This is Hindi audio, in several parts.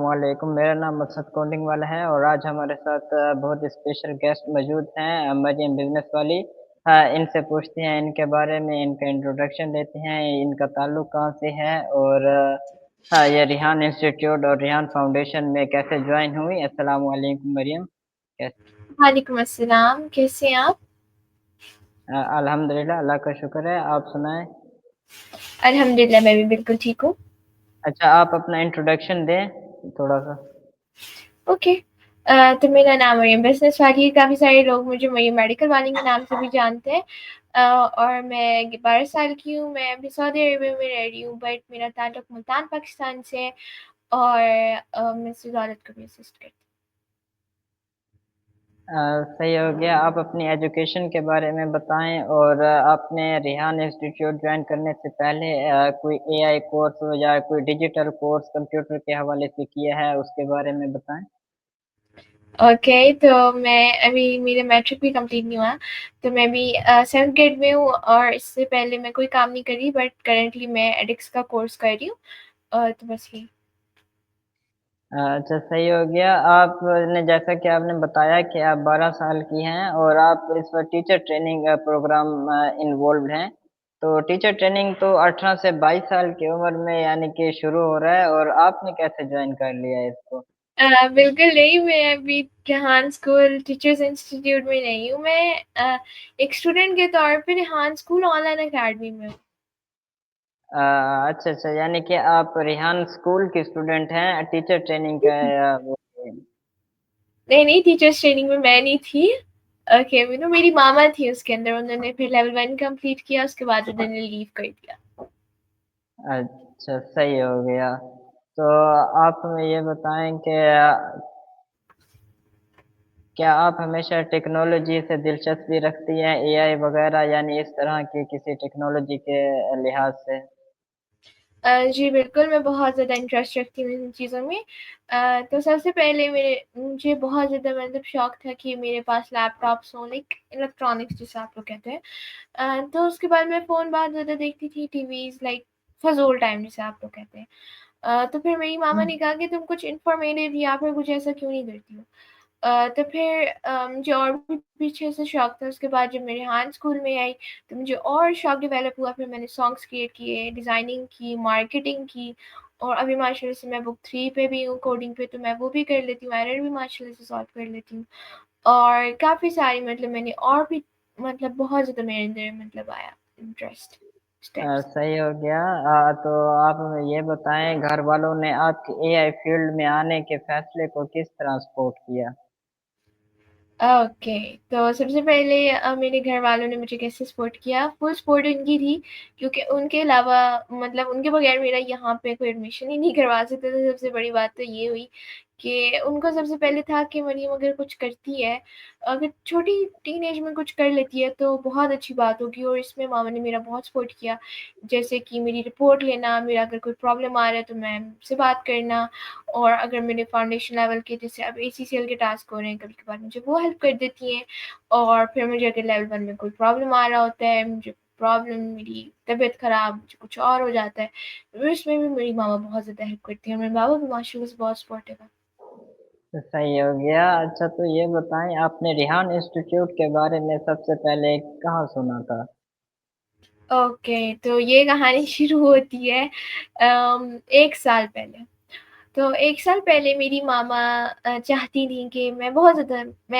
अस्सलामुअलैकुम, मेरा नाम मकसद कोडिंग वाला है और आज हमारे साथ बहुत स्पेशल गेस्ट मौजूद हैं मरियम बिज़नेस वाली। इनसे पूछते हैं इनके बारे में, इनका इंट्रोडक्शन लेते हैं, इनका ताल्लुक कहाँ से है और ये रिहान इंस्टीट्यूट और रिहान फाउंडेशन में कैसे ज्वाइन हुई। अस्सलामुअलैकुम मरियम, कैसे? वालेकुम अस्सलाम, कैसे हैं आप? अल्हम्दुलिल्लाह, अल्लाह का शुक्र है, आप सुनाएँ? अल्हम्दुलिल्लाह मैं भी बिल्कुल ठीक हूँ। अच्छा, आप अपना इंट्रोडक्शन दें थोड़ा-सा। ओके। तो मेरा नाम मरियम बिज़नेस वाली है, काफ़ी सारे लोग मुझे मरियम मेडिकल वाली के नाम से भी जानते हैं। और मैं 12 साल की हूँ, मैं अभी सऊदी अरेबिया में रह रही हूँ बट मेरा ताल्लुक मुल्तान पाकिस्तान से है और मैं सदारत को भी असिस्ट करती सही हो गया। आप अपनी एजुकेशन के बारे में बताएँ और आपने रिहान इंस्टीट्यूट जॉइन करने से पहले कोई एआई कोर्स या कोई डिजिटल कोर्स कंप्यूटर के हवाले से किया है, उसके बारे में बताएँ? हूँ। ओके, तो मैं अभी मेरा मैट्रिक भी कंप्लीट नहीं हुआ, तो मैं भी 7th ग्रेड में हूँ और इससे पहले मैं कोई काम नहीं करी बट करंटली मैं एडिक्स का कोर्स कर रही हूँ। तो बस यही। अच्छा, सही हो गया। आपने जैसा कि आपने बताया कि आप 12 साल की हैं और आप इस वक़्त टीचर ट्रेनिंग प्रोग्राम इन्वॉल्व्ड हैं। तो टीचर ट्रेनिंग तो 18 से 22 साल की उम्र में यानी कि शुरू हो रहा है और आपने कैसे जॉइन कर लिया है इसको? बिल्कुल नहीं, मैं अभी रेहान स्कूल टीचर्स इंस्टीट्यूट में नहीं हूँ, मैं एक स्टूडेंट के तौर पे रेहान स्कूल ऑनलाइन अकेडमी में हूँ। अच्छा, अच्छा, यानी कि आप रेहान स्कूल की स्टूडेंट हैं, टीचर ट्रेनिंग का वो नहीं नहीं, टीचर्स ट्रेनिंग में मैं नहीं थी। ओके, मेरी मामा थी उसके अंदर, उन्होंने फिर लेवल 1 कंप्लीट किया, उसके बाद उन्होंने लीव कर दिया। अच्छा, सही हो गया। तो आप हमें ये बताएँ कि क्या आप हमेशा टेक्नोलॉजी से दिलचस्पी रखती हैं, एआई वगैरह यानी इस तरह की किसी टेक्नोलॉजी के लिहाज से? जी बिल्कुल, मैं बहुत ज़्यादा इंटरेस्ट रखती हूँ इन चीज़ों में। तो सबसे पहले मुझे बहुत ज़्यादा मतलब शौक था कि मेरे पास लैपटॉप्स हों, लाइक इलेक्ट्रॉनिक्स जिसे आप लोग कहते हैं। तो उसके बाद मैं फ़ोन बहुत ज़्यादा देखती थी, टीवीज़ लाइक फ़ज़ूल टाइम जिसे आप लोग कहते हैं। तो फिर मेरी मामा ने कहा कि तुम कुछ इन्फॉर्मेटिव या फिर कुछ ऐसा क्यों नहीं करती हो? तो फिर मुझे और भी पीछे से शौक था, उसके बाद जब मैं रेहान स्कूल में आई, तो मुझे और शौक डेवलप हुआ, फिर मैंने सॉन्ग्स क्रिएट किए, डिज़ाइनिंग की, मार्केटिंग की और अभी माशाल्लाह से मैं बुक 3 पे भी हूँ कोडिंग पे, तो मैं वो भी कर लेती हूँ, एरर भी माशाल्लाह से सॉल्व कर लेती हूँ और काफ़ी सारी मतलब मैंने और भी मतलब बहुत ज़्यादा मेरे अंदर मतलब आया इंटरेस्ट इस टाइप से। सही हो गया। तो आप हमें ये बताएँ घर वालों ने आपके एआई फ़ील्ड में आने के फ़ैसले को किस तरह सपोर्ट किया? ओके, तो सबसे पहले मेरे घर वालों ने मुझे कैसे सपोर्ट किया, फुल सपोर्ट उनकी थी क्योंकि उनके अलावा मतलब उनके बगैर मेरा यहाँ पे कोई एडमिशन ही नहीं करवा सकते थे। सबसे बड़ी बात तो ये हुई कि उनको सबसे पहले था कि मरियम अगर कुछ करती है, अगर छोटी टीन एज में कुछ कर लेती है तो बहुत अच्छी बात होगी और इसमें मामा ने मेरा बहुत सपोर्ट किया। जैसे कि मेरी रिपोर्ट लेना, मेरा अगर कोई प्रॉब्लम आ रहा है तो मैम से बात करना और अगर मेरे फाउंडेशन लेवल के जैसे अब एसीसीएल के टास्क हो रहे हैं, कभी-कभार मुझे वो हेल्प कर देती हैं और फिर मुझे अगर लेवल 1 में कोई प्रॉब्लम आ रहा होता है, मुझे प्रॉब्लम मेरी तबीयत ख़राब, मुझे कुछ और हो जाता है, तो इसमें भी मेरी मामा बहुत ज़्यादा हेल्प करती हैं और मेरे बाबा भी माशाल्लाह से बहुत सपोर्टिव हैं। तो सही हो गया। अच्छा, तो ये बताएँ आपने रेहान इंस्टीट्यूट के बारे में सबसे पहले कहाँ सुना था? ओके, तो ये कहानी शुरू होती है 1 साल पहले। तो 1 साल पहले मेरी मामा चाहती थी कि मैं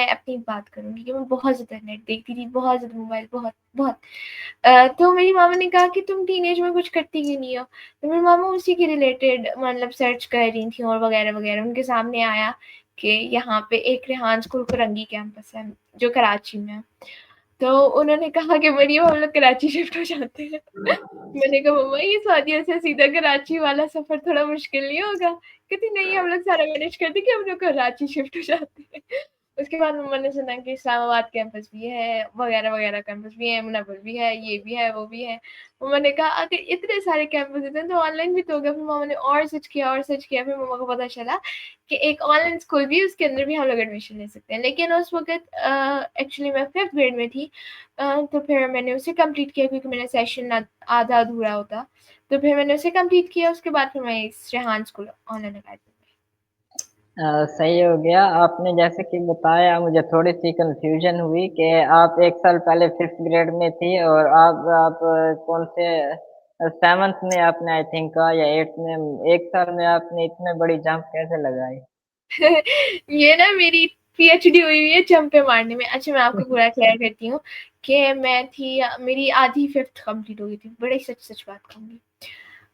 अपनी बात करूँगी कि मैं बहुत ज़्यादा नेट देखती थी, बहुत ज़्यादा मोबाइल बहुत, बहुत। तो मेरी मामा ने कहा कि तुम टीनेज में कुछ करती क्यों नहीं हो? तो मेरी मामा उसी के रिलेटेड मतलब सर्च कर रही थी और वगैरह-वगैरह। उनके सामने आया कि यहाँ पे एक रेहान स्कूल फिरंगी कैंपस है, जो कराची में है। तो उन्होंने कहा कि मरियम हम लोग कराची शिफ्ट हो जाते हैं। मैंने कहा मम्मा ये सऊदीया से सीधा कराची वाला सफ़र थोड़ा मुश्किल नहीं होगा? कहती नहीं हम लोग सारा मैनेज करते कि हम लोग कराची शिफ्ट हो जाते हैं। उसके बाद मम्मा ने सुना कि इस्लामाबाद कैंपस भी है, वगैरह-वगैरह कैंपस भी है, मुनव्वर भी है, ये भी है, वो भी है। मम्मा ने कहा अगर इतने सारे कैंपस हैं तो ऑनलाइन भी तो होगा। फिर मम्मा ने और सर्च किया, फिर मम्मा को पता चला कि एक ऑनलाइन स्कूल भी है, उसके अंदर भी हम लोग एडमिशन ले सकते हैं। लेकिन उस वक़्त एक्चुअली मैं 5th ग्रेड में थी। तो फिर मैंने उसे कंप्लीट किया क्योंकि मेरा सेशन आधा अधूरा होता। तो फिर मैंने उसे कंप्लीट किया, उसके बाद फिर मैं इस रेहान स्कूल ऑनलाइन अकेडमी में। सही हो गया। आपने जैसे कि बताया मुझे थोड़ी-सी कन्फ्यूज़न हुई कि आप 1 साल पहले 5th ग्रेड में थी और आप कौन से 7th में आपने आई थिंक कहा या 8th में 1 साल में आपने इतने बड़ी जंप कैसे लगाई? ये ना मेरी पीएचडी हुई हुई है जंपे मारने में। अच्छा मैं आपको पूरा क्लियर करती हूँ कि मैं थी मेरी आधी 5th कंप्लीट हो गई थी। बड़ी सच-सच बात कहूँगी।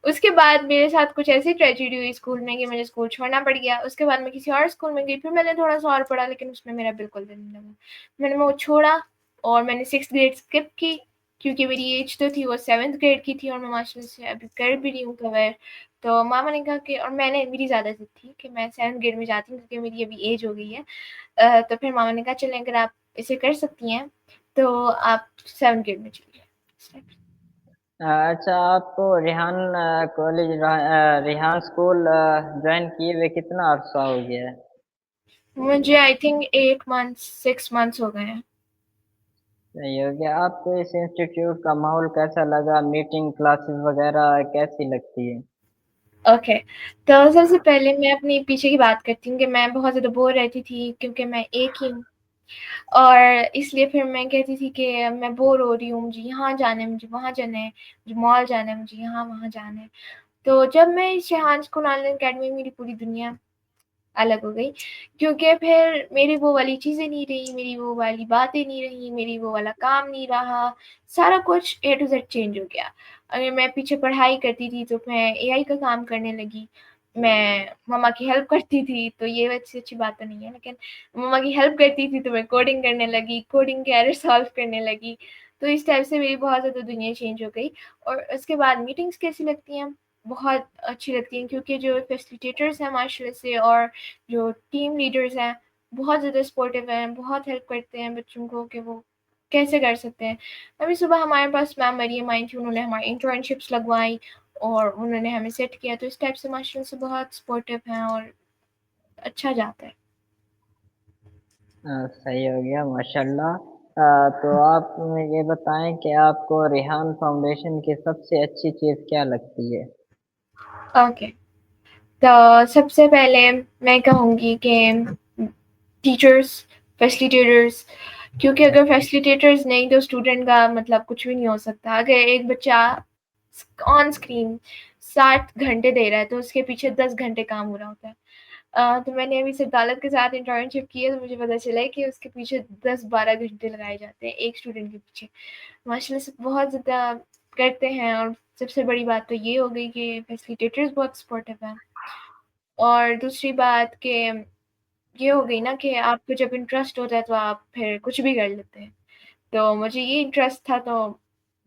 उसके बाद मेरे साथ कुछ ऐसी ट्रेजेडी हुई स्कूल में कि मुझे स्कूल छोड़ना पड़ गया। उसके बाद मैं किसी और स्कूल में गई, फिर मैंने थोड़ा-सा और पढ़ा लेकिन उसमें मेरा बिल्कुल दिल नहीं लगा। मैंने वो छोड़ा और मैंने 6th ग्रेड स्किप की क्योंकि मेरी एज तो थी वो 7th ग्रेड की थी और मैं माशाल्लाह से अभी कर भी रही हूँ कवर। तो मामा ने कहा कि और मैंने मेरी ज़्यादा ज़िद थी कि मैं 7th ग्रेड में जाती हूँ क्योंकि मेरी अभी एज हो गई है। तो फिर मामा ने कहा चलें अगर आप इसे कर सकती हैं तो आप 7th ग्रेड में चलिए। अच्छा आपको रेहान स्कूल जॉइन किए हुए कितना अरसा हो गया है? मुझे आई थिंक 8 मंथ्स 6 मंथ्स हो गए हैं। सही हो गया। आपको इस इंस्टीट्यूट का माहौल कैसा लगा? मीटिंग क्लासेस वगैरह कैसी लगती है? ओके, तो सबसे पहले मैं अपनी पीछे की बात करती हूँ कि मैं बहुत ज़्यादा बोर रहती थी क्योंकि मैं एक ही हूँ और इसलिए फिर मैं कहती थी कि मैं बोर हो रही हूँ, मुझे यहाँ जाना है, मुझे वहाँ जाना है, मुझे मॉल जाना है, मुझे यहाँ-वहाँ जाना है। तो जब मैं इस शेहान स्कूल ऑनलाइन अकेडमी मेरी पूरी दुनिया अलग हो गई क्योंकि फिर मेरी वो वाली चीज़ें नहीं रही, मेरी वो वाली बातें नहीं रही, मेरी वो वाला काम नहीं रहा, सारा कुछ ए टू ज़ेड चेंज हो गया। अगर मैं पीछे पढ़ाई करती थी तो मैं एआई का काम करने लगी, मैं मम्मा की हेल्प करती थी, तो ये वैसे अच्छी बात तो नहीं है लेकिन मम्मा की हेल्प करती थी तो मैं कोडिंग करने लगी, कोडिंग के एरर सॉल्व करने लगी। तो इस टाइप से मेरी बहुत ज़्यादा दुनिया चेंज हो गई और उसके बाद मीटिंग्स कैसी लगती हैं? बहुत अच्छी लगती हैं क्योंकि जो फैसिलिटेटर्स हैं माशाल्लाह से और जो टीम लीडर्स हैं, बहुत ज़्यादा सपोर्टिव हैं, बहुत हेल्प करते हैं बच्चों को कि वो कैसे कर सकते हैं। अभी सुबह हमारे पास मैम मरियम आई थी, उन्होंने हमारी इंटर्नशिप्स लगवाई और उन्होंने हमें सेट किया, तो इस टाइप से माशाल्लाह से बहुत सपोर्टिव हैं और अच्छा जाता है। सही हो गया माशाल्लाह। तो आप ये बताएँ कि आपको रेहान फाउंडेशन की सबसे अच्छी चीज़ क्या लगती है? ओके, तो सबसे पहले मैं कहूँगी कि टीचर्स, फैसिलिटेटर्स क्योंकि अगर फैसिलिटेटर्स नहीं तो स्टूडेंट का मतलब कुछ भी नहीं हो सकता। अगर एक बच्चा ऑन स्क्रीन 60 घंटे दे रहा है तो उसके पीछे 10 घंटे काम हो रहा होता है। तो मैंने अभी सिद्धालत के साथ इंटर्नशिप की है तो मुझे पता चला है कि उसके पीछे 10-12 घंटे लगाए जाते हैं एक स्टूडेंट के पीछे। माशाल्लाह से बहुत ज़्यादा करते हैं और सबसे बड़ी बात तो ये हो गई कि फैसिलिटेटर्स बहुत सपोर्टिव हैं। और दूसरी बात कि ये हो गई ना कि आपको जब इंटरेस्ट होता है तो आप फिर कुछ भी कर लेते हैं। तो मुझे ये इंटरेस्ट था तो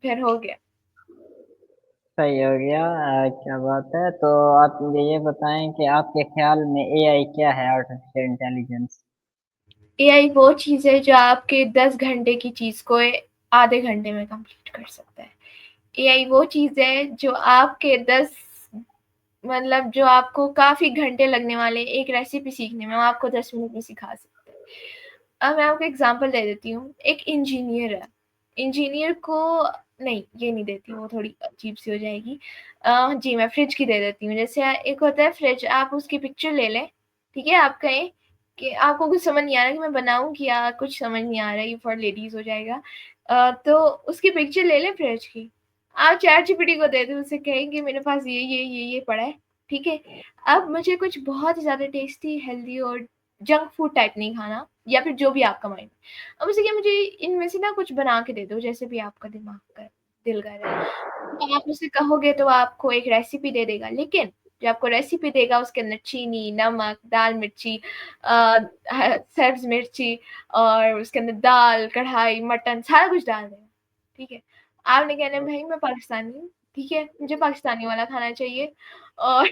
फिर हो गया। सही हो गया। क्या बात है। तो आप मुझे ये बताएँ कि आपके ख़्याल में एआई क्या है आर्टिफ़िशियल इंटेलिजेंस? एआई वो चीज़ है जो आपके 10 घंटे की चीज़ को आधे घंटे में कंप्लीट कर सकता है। एआई वो चीज़ है जो आपके 10 मतलब जो आपको काफ़ी घंटे लगने वाले एक रेसिपी सीखने में, वो आपको 10 मिनट में सिखा सकता है। अब मैं आपको एग्ज़ाम्पल दे देती हूँ। एक इंजीनियर है, इंजीनियर को नहीं, ये नहीं देती हूँ, वो थोड़ी अजीब-सी हो जाएगी। जी, मैं फ्रिज की दे देती हूँ। जैसे एक होता है फ्रिज, आप उसकी पिक्चर ले लें, ठीक है? आप कहें कि आपको कुछ समझ नहीं आ रहा कि मैं बनाऊँ क्या? कुछ समझ नहीं आ रहा, ये फॉर लेडीज़ हो जाएगा। तो उसकी पिक्चर ले लें फ्रिज की। आप चैट जीपीटी को दे दें, उससे कहें कि मेरे पास ये पड़ा है, ठीक है? अब मुझे कुछ बहुत ही ज़्यादा टेस्टी, हेल्दी और जंक फूड टाइप नहीं खाना या फिर जो भी आपका माइंड। अब जैसे कि मुझे इनमें से ना कुछ बना के दे दो, जैसे भी आपका दिल कर रहा है। तो आप उससे कहोगे तो आपको एक रेसिपी दे देगा, लेकिन जो आपको रेसिपी देगा उसके अंदर चीनी, नमक, दाल मिर्ची सब्ज़ मिर्ची और उसके अंदर दाल, कढ़ाई, मटन सारा कुछ डाल देगा, ठीक है? आपने कहना है भई मैं पाकिस्तानी हूँ, ठीक है? मुझे पाकिस्तानी वाला खाना चाहिए और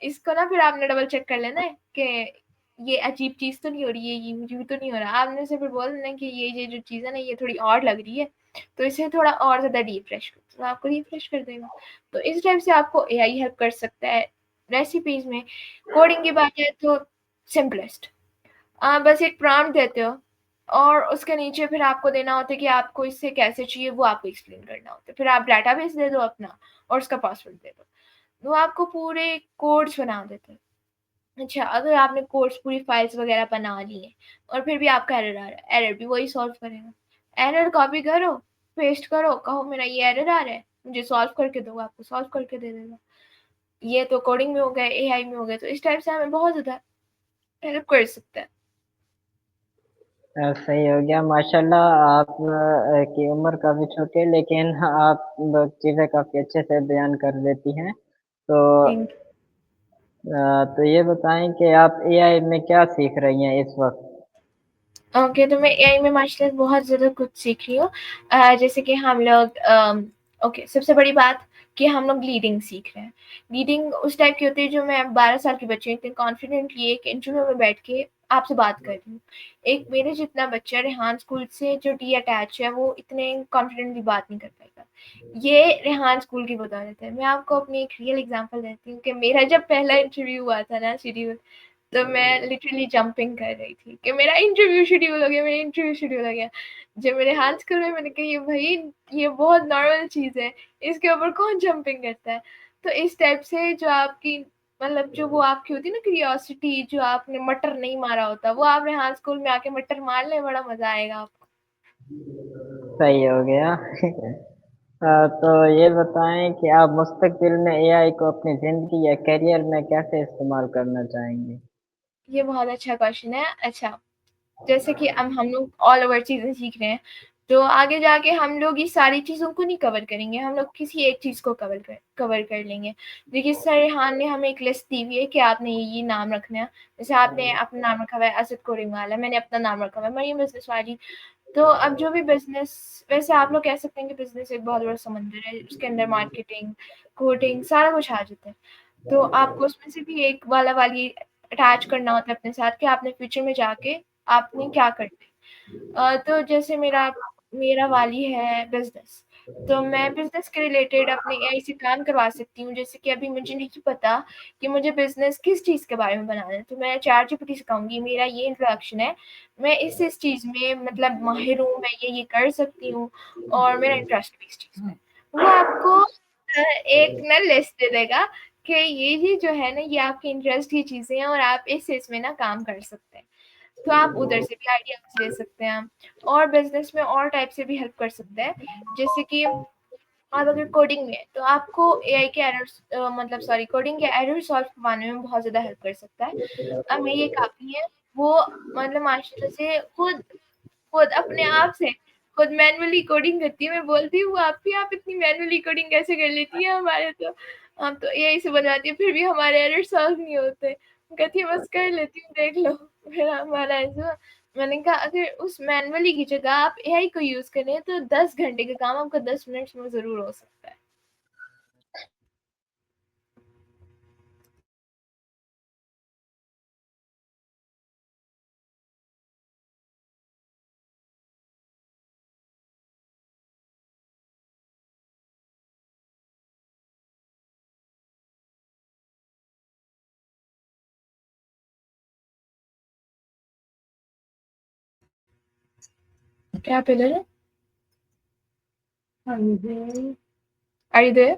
इसको ना फिर आपने डबल चेक कर लेना है कि ये अजीब चीज़ तो नहीं हो रही है, ये यूँ तो नहीं हो रहा। आपने उसे फिर बोल देना है कि ये जो चीज़ है ना ये थोड़ी ऑड लग रही है, तो इसे थोड़ा और ज़्यादा रिफ्रेश करो, तो आपको रिफ्रेश कर देगा। तो इस टाइप से आपको एआई हेल्प कर सकता है रेसिपीज़ में। कोडिंग की बात है तो सिम्पलेस्ट आप बस एक प्रॉम्प्ट देते हो और उसके नीचे फिर आपको देना होता है कि आपको इससे कैसे चाहिए वो आपको एक्सप्लेन करना होता है। फिर आप डेटाबेस दे दो अपना और उसका पासवर्ड दे दो। वो आपको पूरे कोड्स बना देते हैं। अच्छा, अगर आपने कोर्स पूरी फाइल्स वगैरह बना ली है और फिर भी आपका एरर आ रहा है, एरर भी वही सॉल्व करेगा। एरर कॉपी करो, पेस्ट करो, कहो मेरा ये एरर आ रहा है, मुझे सॉल्व करके दो, आपको सॉल्व करके दे देगा। ये तो कोडिंग में हो गया, एआई में हो गया, तो इस टाइप से हमें बहुत ज़्यादा हेल्प कर सकता है। सही हो गया माशाल्लाह आप की उम्र काफ़ी छोटी है लेकिन आप चीज़ें काफ़ी अच्छे से बयान कर देती हैं। तो थैंक तो ये बताएँ कि आप एआई में क्या सीख रही हैं इस वक़्त? ओके, तो मैं एआई में माशाल्लाह बहुत ज़्यादा कुछ सीख रही हूँ। जैसे कि हम लोग ओके, सबसे बड़ी बात कि हम लोग लीडिंग सीख रहे हैं। लीडिंग उस टाइप की होती है जो मैं 12 साल की बच्ची हूँ, इतनी कॉन्फिडेंटली एक इंटरव्यू में बैठ के आपसे बात कर रही हूँ। एक मेरे जितना बच्चा रेहान स्कूल से जो डी-अटैच है, वो इतने कॉन्फिडेंटली बात नहीं कर पाएगा। ये रेहान स्कूल की बदौलत है। मैं आपको अपनी एक रियल एग्ज़ाम्पल देती हूँ कि मेरा जब पहला इंटरव्यू हुआ था ना शेड्यूल, तो मैं लिटरली जंपिंग कर रही थी कि मेरा इंटरव्यू शेड्यूल हो गया, मेरा इंटरव्यू शेड्यूल हो गया। जब मेरे हाथ स्कूल में मैंने कहा ये भाई ये बहुत नॉर्मल चीज़ है, इसके ऊपर कौन जंपिंग करता है? तो इस टाइप से जो आपकी मतलब जो वो आपकी होती है ना क्यूरियोसिटी, जो आपने मटर नहीं मारा होता, वो आपने हाथ स्कूल में आके मटर मार ले, बड़ा मज़ा आएगा आपको। सही हो गया। तो ये बताएँ कि आप मुस्तक़बिल में एआई को अपनी ज़िंदगी या करियर में कैसे इस्तेमाल करना चाहेंगे? ये बहुत अच्छा क्वेश्चन है। अच्छा, जैसे कि अब हम लोग ऑल ओवर चीज़ें सीख रहे हैं, तो आगे जाके हम लोग ये सारी चीज़ों को नहीं कवर करेंगे, हम लोग किसी एक चीज़ को कवर कर लेंगे। देखिए सर रेहान ने हमें एक लिस्ट दी हुई है कि आपने ये नाम रखना है। जैसे आपने अपना नाम रखा हुआ है असद कोडिंग वाला, मैंने अपना नाम रखा हुआ है मरियम बिज़नेस वाली। तो अब जो भी बिज़नेस, वैसे आप लोग कह सकते हैं कि बिज़नेस एक बहुत बड़ा समुंदर है, उसके अंदर मार्केटिंग, कोडिंग सारा कुछ आ जाता है। तो आपको उसमें से भी एक वाली अटैच करना होता है अपने साथ कि आपने फ्यूचर में जाके आपने क्या करना है। तो जैसे मेरा मेरा वाली है बिज़नेस, तो मैं बिज़नेस के रिलेटेड अपने एआई से काम करवा सकती हूँ। जैसे कि अभी मुझे नहीं पता कि मुझे बिज़नेस किस चीज़ के बारे में बनाना है, तो मैं चैटजीपीटी से कहूँगी मेरा ये इंट्रोडक्शन है, मैं इस चीज़ में मतलब माहिर हूँ, मैं ये कर सकती हूँ और मेरा इंटरेस्ट भी इस चीज़ में है। वो आपको एक ना लिस्ट दे देगा कि ये जो है ना ये आपके इंटरेस्ट की चीज़ें हैं और आप इसमें ना काम कर सकते हैं। तो आप उधर से भी आइडियाज़ ले सकते हैं और बिज़नेस में और टाइप से भी हेल्प कर सकते हैं। जैसे कि आप अगर कोडिंग में हैं, तो आपको एआई के एरर्स मतलब सॉरी कोडिंग के एरर सॉल्व करवाने में बहुत ज़्यादा हेल्प कर सकता है। अब मेरी एक आपी है, वो मतलब माशाल्लाह से खुद खुद अपने आप से खुद मैनुअली कोडिंग करती है। मैं बोलती हूँ आप भी आप इतनी मैनुअली कोडिंग कैसे कर लेती है, हमारे तो हम तो एआई से बनवाती है फिर भी हमारे एरर सॉल्व नहीं होते। कहती है बस कर लेती हूँ देख लो। फिर हमारा ऐसा, मैंने कहा अगर उस मैनुअली की जगह आप एआई को यूज करें तो 10 घंटे का काम आपका 10 मिनट्स में जरूर हो सकता है। क्या पिलर है? Are you there?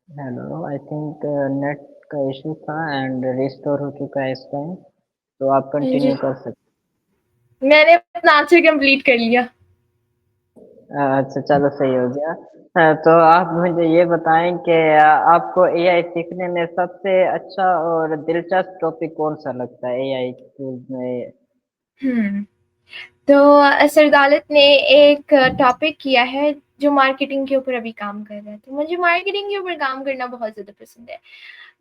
Hello, I think net का इश्यू था एंड रिस्टोर हो चुका है इस टाइम, तो आप जी, कंटिन्यू कर सकते मैंने अपना आंसर कंप्लीट कर लिया। अच्छा चलो सही हो गया। तो आप मुझे ये बताएँ कि आपको एआई सीखने में सबसे अच्छा और दिलचस्प टॉपिक कौन-सा लगता है एआई टूल्स में? हम्म, तो सरदालत ने एक टॉपिक किया है जो मार्केटिंग के ऊपर अभी काम कर रहा है, तो मुझे मार्केटिंग के ऊपर काम करना बहुत ज़्यादा पसंद है।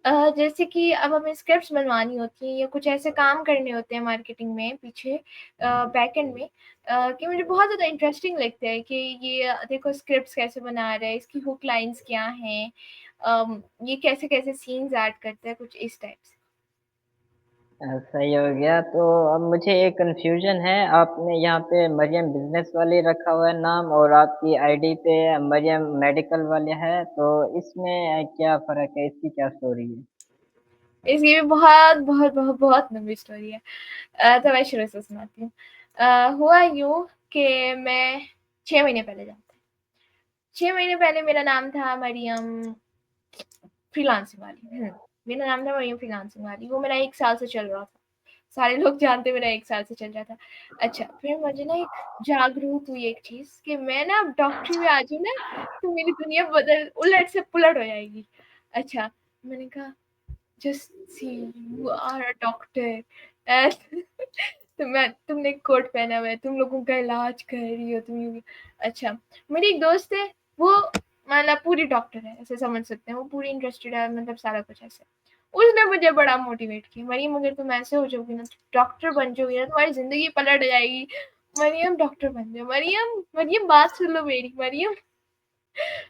जैसे कि अब हमें स्क्रिप्ट्स बनवानी होती हैं या कुछ ऐसे काम करने होते हैं मार्केटिंग में पीछे बैकएंड में, कि मुझे बहुत ज़्यादा इंटरेस्टिंग लगता है कि ये देखो स्क्रिप्ट्स कैसे बना रहा है, इसकी हुक लाइन्स क्या हैं, ये कैसे-कैसे सीन्स ऐड करता है, कुछ इस टाइप से। सही हो गया, तो अब मुझे एक कन्फ्यूज़न है, आपने यहाँ पे मरियम बिज़नेस वाली रखा हुआ है नाम और आपकी आईडी पे मरियम मेडिकल वाले है, तो इसमें क्या फ़र्क है? इसकी क्या स्टोरी है? इसकी भी बहुत लंबी स्टोरी है। तो मैं शुरू से सुनाती हूँ। हुआ यूँ कि मैं 6 महीने पहले जानते हैं। 6 महीने पहले मेरा नाम था मरियम फ्रीलांसिंग वाली। मेरा नाम था मरियम फ्रीलांसिंग वाली। वो मेरा 1 साल से चल रहा था। सारे लोग जानते मेरा 1 साल से चल रहा था। अच्छा, फिर मुझे ना एक जागरूक हुई एक चीज़ कि मैं ना अब डॉक्टरी में आ जाऊँ ना, तो मेरी दुनिया बदल उलट से पुलट हो जाएगी। अच्छा, मैंने कहा just see you are a doctor and तुमने कोट पहना हुआ है, तुम लोगों का इलाज कर रही हो तुम यूँ। अच्छा, मेरी एक दोस्त है, वो मतलब पूरी डॉक्टर है, ऐसे समझ सकते हैं, वो पूरी इंटरेस्टेड है, मतलब सारा कुछ ऐसे। उसने मुझे बड़ा मोटिवेट किया, मरियम अगर तुम ऐसे हो जाओगी ना, डॉक्टर बन जाओगी ना, तुम्हारी ज़िंदगी पलट जाएगी। मरियम डॉक्टर बन जाओ, मरियम मरियम बात सुन लो मेरी, मरियम।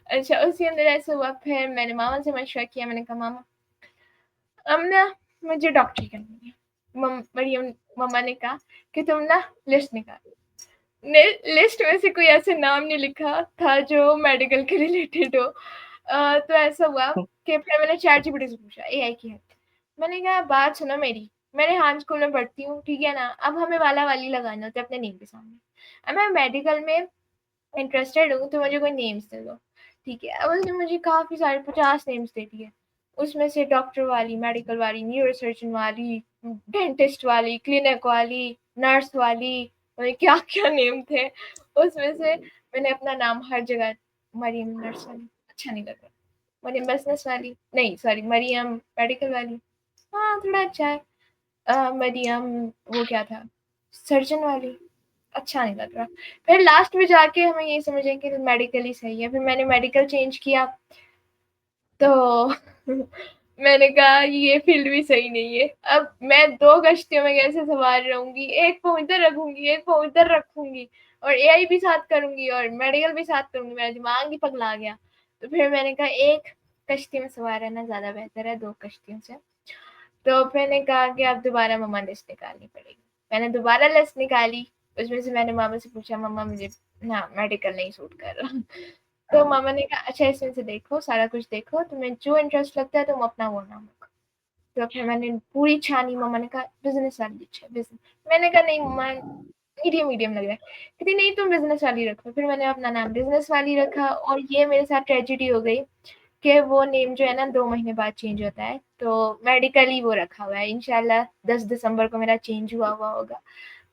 अच्छा, उसके अंदर ऐसा हुआ, फिर मैंने मामा से मशवरा किया, मैंने कहा मामा अब ना मुझे डॉक्टरी करनी है। मरियम मम्मा ने कहा कि तुम ना लिस्ट निकालो। लिस्ट में से कोई ऐसे नाम नहीं लिखा था जो मेडिकल के रिलेटेड हो। तो ऐसा हुआ कि फिर मैंने चैट जीपीटी से पूछा, एआई की हेल्प। मैंने कहा बात सुनो मेरी, मैं रेहान स्कूल में पढ़ती हूँ, ठीक है ना, अब हमें वाला वाली लगाना होता है अपने नेम के सामने। अब मैं मेडिकल में इंटरेस्टेड हूँ, तो मुझे कोई नेम्स दे दो, ठीक है। अब उसने मुझे काफ़ी सारे 50 नेम्स दे दिए। उसमें से डॉक्टर वाली, मेडिकल वाली, न्यूरोसर्जन वाली, डेंटिस्ट वाली, क्लिनिक वाली, नर्स वाली, मतलब क्या-क्या नेम थे। उसमें से मैंने अपना नाम हर जगह मरियम नर्स वाली, अच्छा नहीं लग रहा। मरियम बिज़नेस वाली, नहीं सॉरी मरियम मेडिकल वाली, हाँ, थोड़ा अच्छा है। मरियम वो क्या था, सर्जन वाली, अच्छा नहीं लग रहा। फिर लास्ट में जाके हमें ये समझ आया कि मेडिकल ही सही है। फिर मैंने मेडिकल चेंज किया, तो मैंने कहा ये फील्ड भी सही नहीं है। अब मैं 2 कश्तियों में कैसे सवार रहूँगी, एक पाँव इधर रखूँगी, एक पाँव इधर रखूँगी, और एआई भी साथ करूँगी और मेडिकल भी साथ करूँगी, मेरा दिमाग ही पगला गया। तो फिर मैंने कहा एक कश्ती में सवार रहना ज़्यादा बेहतर है 2 कश्तियों से। तो मैंने कहा कि अब दोबारा मम्मा लिस्ट निकालनी पड़ेगी। मैंने दोबारा लिस्ट निकाली, उसमें से मैंने मामा से पूछा मम्मा मुझे ना मेडिकल नहीं सूट कर रहा। तो मामा ने कहा अच्छा इसमें से देखो, सारा कुछ देखो, तुम्हें जो इंटरेस्ट लगता है तुम अपना वो नाम रखो। तो फिर मैंने पूरी छानी, मम्मा ने कहा बिज़नेस वाली अच्छा है बिज़नेस। मैंने कहा नहीं मम्मा मीडियम मीडियम लग रहा है। कहती नहीं तुम बिज़नेस वाली रखो। फिर मैंने अपना नाम बिज़नेस वाली रखा, और ये मेरे साथ ट्रेजेडी हो गई कि वो नेम जो है ना 2 महीने बाद चेंज होता है, तो मेडिकली वो रखा हुआ है। इंशाल्लाह 10 दिसंबर को मेरा चेंज हुआ हुआ होगा,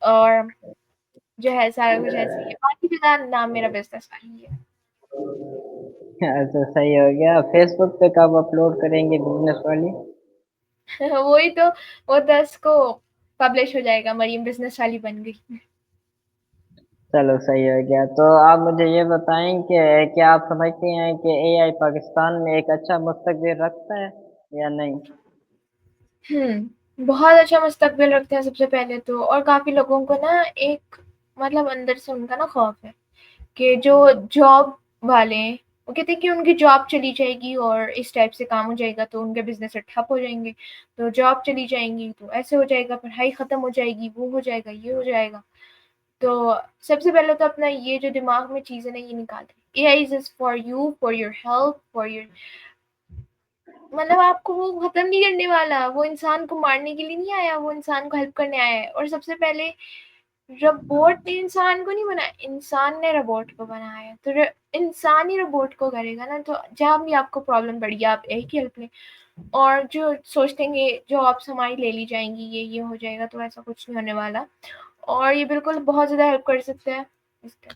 और जो है सारा कुछ ऐसे ही है। बाकी जगह नाम मेरा बिज़नेस वाली है। अच्छा, सही हो गया। फेसबुक पे कब अपलोड करेंगे बिज़नेस वाली? वही तो, वो 10 को पब्लिश हो जाएगा, मरीम बिज़नेस वाली बन गई। चलो सही हो गया। तो आप मुझे ये बताएं कि क्या आप समझते हैं कि एआई पाकिस्तान में एक अच्छा मुस्तकबिल रखता है या नहीं? बहुत अच्छा मुस्तकबिल रखते हैं सबसे पहले तो, और काफ़ी लोगों को ना एक मतलब अंदर से उनका ना खौफ है कि जो जॉब वाले हैं, वो कहते हैं कि उनकी जॉब चली जाएगी और इस टाइप से काम हो जाएगा तो उनके बिज़नेस ठप हो जाएँगे। तो जॉब चली जाएँगी तो ऐसे हो जाएगा, पढ़ाई ख़त्म हो जाएगी, वो हो जाएगा, ये हो जाएगा। तो सबसे पहले तो अपना ये जो दिमाग में चीज़ें ना ये निकाल दें। AI is for you, for your help, for your, मतलब आपको वो ख़त्म नहीं करने वाला, वो इंसान को मारने के लिए नहीं आया, वो इंसान को हेल्प करने आया है। और सबसे पहले रोबोट ने इंसान को नहीं बनाया, इंसान ने रोबोट को बनाया है। तो इंसान ही रोबोट को करेगा ना, तो जहाँ भी आपको प्रॉब्लम पड़ी आप एक ही हेल्प लें। और जो सोचते हैं कि जॉब्स हमारी ले ली जाएंगी, ये हो जाएगा, तो ऐसा कुछ नहीं होने वाला। और ये बिल्कुल बहुत ज़्यादा हेल्प कर सकता है इसका।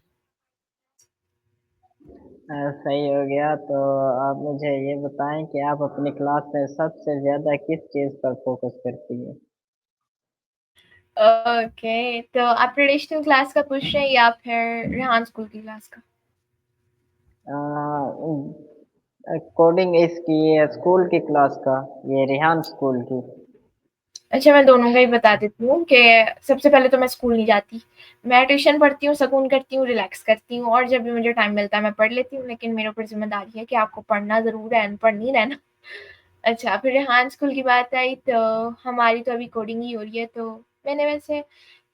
सही हो गया। तो आप मुझे ये बताएं कि आप अपनी क्लास में सबसे ज़्यादा किस चीज़ पर फोकस करती हैं? ओके, तो आप ट्रेडिशनल क्लास का पूछ रहे हैं या फिर रेहान स्कूल की क्लास का? कोडिंग इसकी स्कूल की क्लास का, ये रेहान स्कूल की। अच्छा, मैं दोनों का ही बता देती हूँ कि सबसे पहले तो मैं स्कूल नहीं जाती। मैं ट्यूशन पढ़ती हूँ, सुकून करती हूँ, रिलैक्स करती हूँ, और जब भी मुझे टाइम मिलता है मैं पढ़ लेती हूँ, लेकिन मेरे ऊपर ज़िम्मेदारी है कि आपको पढ़ना ज़रूर है, अनपढ़ नहीं रहना। अच्छा, फिर रेहान स्कूल की बात आई तो हमारी तो अभी कोडिंग ही हो रही है, तो मैंने वैसे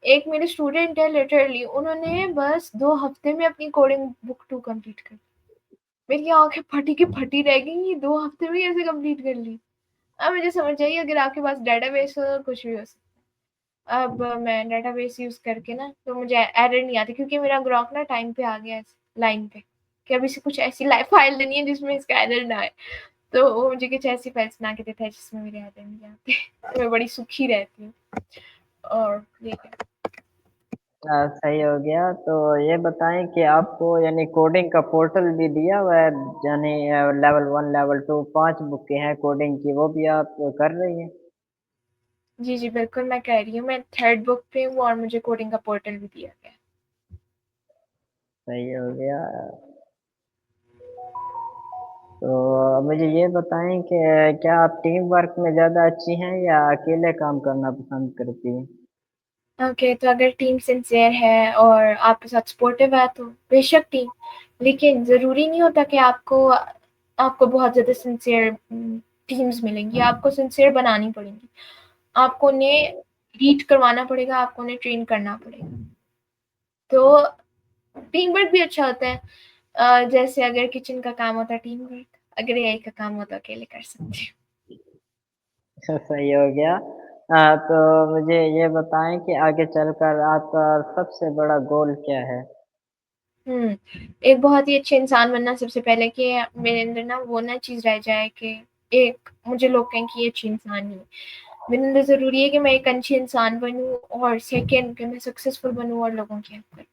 एक मेरे स्टूडेंट है लिटरली उन्होंने बस 2 हफ्ते में अपनी कोडिंग बुक 2 कंप्लीट कर ली। मेरी आँखें फटी की फटी रह गई, ये 2 हफ्ते में कैसे कंप्लीट कर ली? अब मुझे समझ आई अगर आपके पास डेटाबेस हो तो कुछ भी हो सकता है। अब मैं डेटाबेस यूज़ करके ना तो मुझे एरर नहीं आती क्योंकि मेरा ग्रॉक ना टाइम पे आ गया है लाइन पे, कि अभी से कुछ ऐसी लाइव फाइल देनी है जिसमें इसका एरर ना आए। तो वो मुझे कुछ ऐसी फाइल्स बना के देता है जिसमें मेरे एरर नहीं आते। तो मैं बड़ी सुखी रहती हूँ। और ये क्या सही हो गया। तो ये बताएँ कि आपको यानी कोडिंग का पोर्टल भी दिया हुआ है, यानी लेवल 1, लेवल 2 5 बुकें हैं कोडिंग की, वो भी आप कर रही हैं? जी, जी, बिल्कुल मैं कह रही हूँ, मैं 3rd बुक पे हूँ और मुझे कोडिंग का पोर्टल भी दिया गया है। सही हो गया। तो मुझे ये बताएँ कि क्या आप टीम वर्क में ज़्यादा अच्छी हैं या अकेले काम करना पसंद करती हैं? ओके, तो अगर टीम सिंसियर है और आपके साथ सपोर्टिव है तो बेशक टीम, लेकिन ज़रूरी नहीं होता कि आपको आपको बहुत ज़्यादा सिंसियर टीम्स मिलेंगी, आपको सिंसियर बनानी पड़ेंगी। आपको उन्हें रीड करवाना पड़ेगा, आपको उन्हें ट्रेन करना पड़ेगा। तो टीम वर्क भी अच्छा होता है। जैसे अगर किचन का काम होता है टीम वर्क, अगर एआई का काम होता है अकेले कर सकते हैं। सही हो गया। तो मुझे ये बताएँ कि आगे चलकर आपका सबसे बड़ा गोल क्या है? हुँ, एक बहुत ही अच्छे इंसान बनना सबसे पहले कि मेरे अंदर ना वो ना चीज़ रह जाए कि एक मुझे लोग कहें कि ये अच्छी इंसान है। मेरे अंदर ज़रूरी है कि मैं एक अच्छी इंसान बनूँ और सेकंड कि मैं सक्सेसफुल बनूँ और लोगों की हेल्प करूँ।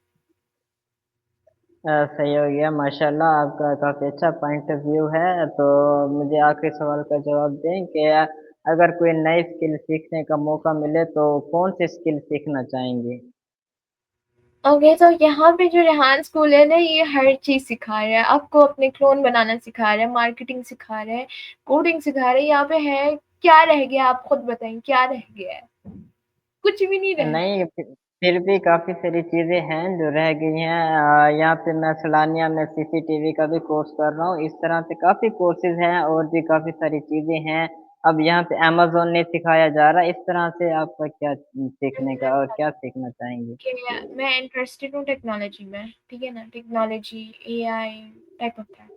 सही हो गया माशाल्लाह आपका काफ़ी अच्छा पॉइंट ऑफ व्यू है। तो मुझे आखिरी सवाल का जवाब दें कि अगर कोई नई स्किल सीखने का मौका मिले तो कौन-सी स्किल सीखना चाहेंगे? ओके, तो यहाँ पे जो रेहान स्कूल है ना ये हर चीज़ सिखा रहा है। आपको अपने क्लोन बनाना सिखा रहा है, मार्केटिंग सिखा रहा है, कोडिंग सिखा रहा है। यहाँ पे है क्या रह गया आप खुद बताएँ क्या रह गया है? कुछ भी नहीं रह नहीं, फिर भी काफ़ी सारी चीज़ें हैं जो रह गई हैं। यहाँ पे मैं सलानिया में सीसीटीवी का भी कोर्स कर रहा हूँ। इस तरह से काफ़ी कोर्सेज़ हैं और भी काफ़ी सारी चीज़ें हैं। अब यहाँ पे अमेज़न नहीं सिखाया जा रहा है। इस तरह से आपका क्या सीखने का और क्या सीखना चाहेंगे? कि मैं इंटरेस्टेड हूँ टेक्नोलॉजी में, ठीक है ना? Technology, AI type of that.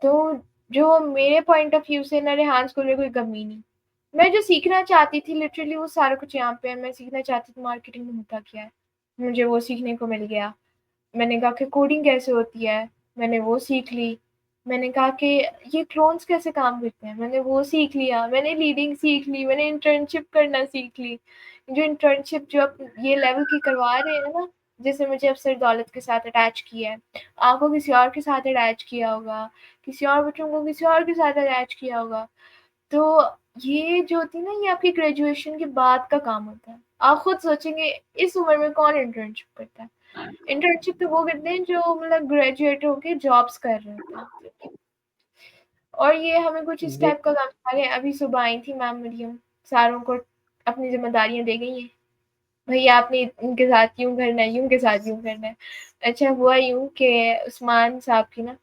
तो जो मेरे पॉइंट ऑफ व्यू से ना रेहान स्कूल में कोई कमी नहीं। मैं जो सीखना चाहती थी लिटरली वो सारा कुछ यहाँ पे है। मैं सीखना चाहती थी मार्केटिंग में होता क्या है, मुझे वो सीखने को मिल गया। मैंने कहा कि कोडिंग कैसे होती है, मैंने वो सीख ली। मैंने कहा कि ये क्लोन्स कैसे काम करते हैं, मैंने वो सीख लिया। मैंने लीडिंग सीख ली, मैंने इंटर्नशिप करना सीख ली। जो इंटर्नशिप जो आप ये लेवल की करवा रहे हैं ना, जैसे मुझे अफसर दौलत के साथ अटैच किया है, आपको किसी और के साथ अटैच किया होगा, किसी और बच्चों को किसी और के साथ अटैच किया होगा। तो ये जो होती है ना ये आपकी ग्रेजुएशन के बाद का काम होता है। आप खुद सोचेंगे इस उम्र में कौन इंटर्नशिप करता है? इंटर्नशिप तो वो करते हैं जो मतलब ग्रेजुएट होके जॉब्स कर रहे होते हैं। और ये हमें कुछ इस जी। टाइप का काम सिखा रहे हैं। अभी सुबह आई थी मैम मरियम, सारों को अपनी ज़िम्मेदारियाँ दे गई हैं। भैया आपने इनके साथ यूँ करना है, यूँ के साथ यूँ करना है। अच्छा हुआ यूँ कि उस्मान साहब की ना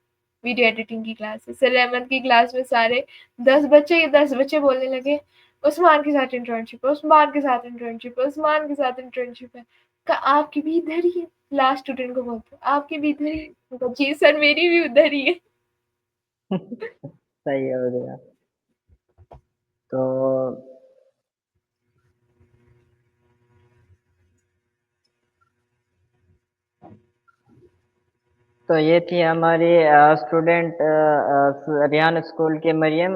वीडियो एडिटिंग की क्लास है। सर अहमद की क्लास में सारे 10 बच्चे बोलने लगे, उस्मान के साथ इंटर्नशिप है, उस्मान के साथ इंटर्नशिप है, उस्मान के साथ इंटर्नशिप है। कहा आपकी भी इधर ही है। लास्ट स्टूडेंट को बोलते आपकी भी इधर ही है? मैं कहा, जी सर मेरी भी उधर ही है। सही हो गया। तो तो ये थी हमारी स्टूडेंट रियान स्कूल की मरियम,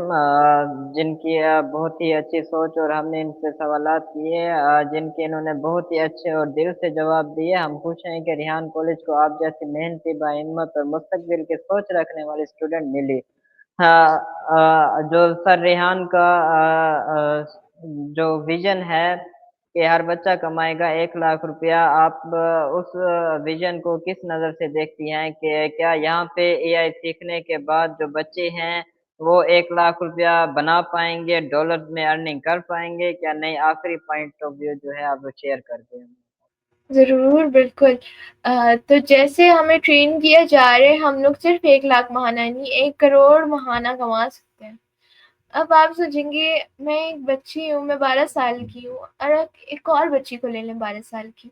जिनकी बहुत ही अच्छी सोच और हमने इनसे सवालात किए, जिनके इन्होंने बहुत ही अच्छे और दिल से जवाब दिए। हम खुश हैं कि रिहान कॉलेज को आप जैसी मेहनती, बाहिम्मत और मुस्तकबिल की सोच रखने वाली स्टूडेंट मिली। हाँ, जो सर रेहान का जो विज़न है कि हर बच्चा कमाएगा 1 लाख रुपया, आप उस विज़न को किस नज़र से देखती हैं कि क्या यहाँ पे एआई सीखने के बाद जो बच्चे हैं, वो 1 लाख रुपया बना पाएँगे, डॉलर्स में अर्निंग कर पाएँगे? क्या नहीं? आखिरी पॉइंट ऑफ व्यू जो है आप वो शेयर कर दें। ज़रूर, बिल्कुल। तो जैसे हमें ट्रेन किया जा रहा है, हम लोग सिर्फ़ 1 लाख महाना नहीं, 1 करोड़ महाना कमा सकते हैं। अब आप सोचेंगे, मैं एक बच्ची हूँ, मैं 12 साल की हूँ और एक और बच्ची को ले लें 12 साल की।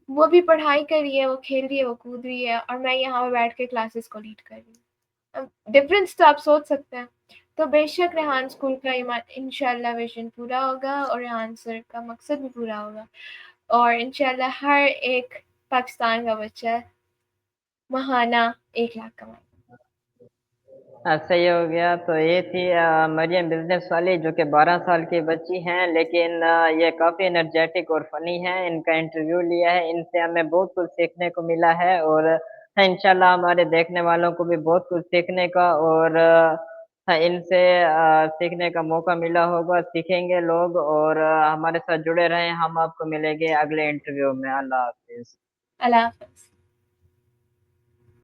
वो भी पढ़ाई कर रही है, वो खेल रही है, वो कूद रही है और मैं यहाँ पे बैठ के क्लासेस को लीड कर रही हूँ। अब डिफ़रेंस तो आप सोच सकते हैं। तो बेशक रेहान स्कूल का इंशाल्लाह विज़न पूरा होगा और रेहान सर का मकसद भी पूरा होगा और इंशाल्लाह हर एक पाकिस्तान का बच्चा महाना 1 लाख कमाए। सही हो गया। तो ये थी मरियम बिज़नेस वाली जो कि 12 साल की बच्ची हैं, लेकिन ये काफ़ी एनर्जेटिक और फ़नी हैं। इनका इंटरव्यू लिया है, इनसे हमें बहुत कुछ सीखने को मिला है और इंशाल्लाह हमारे देखने वालों को भी बहुत कुछ सीखने का और इनसे सीखने का मौका मिला होगा, सीखेंगे लोग और हमारे साथ जुड़े रहें। हम आपको मिलेंगे अगले इंटरव्यू में। अल्लाह हाफ़िज़। अल्लाह हाफ़िज़।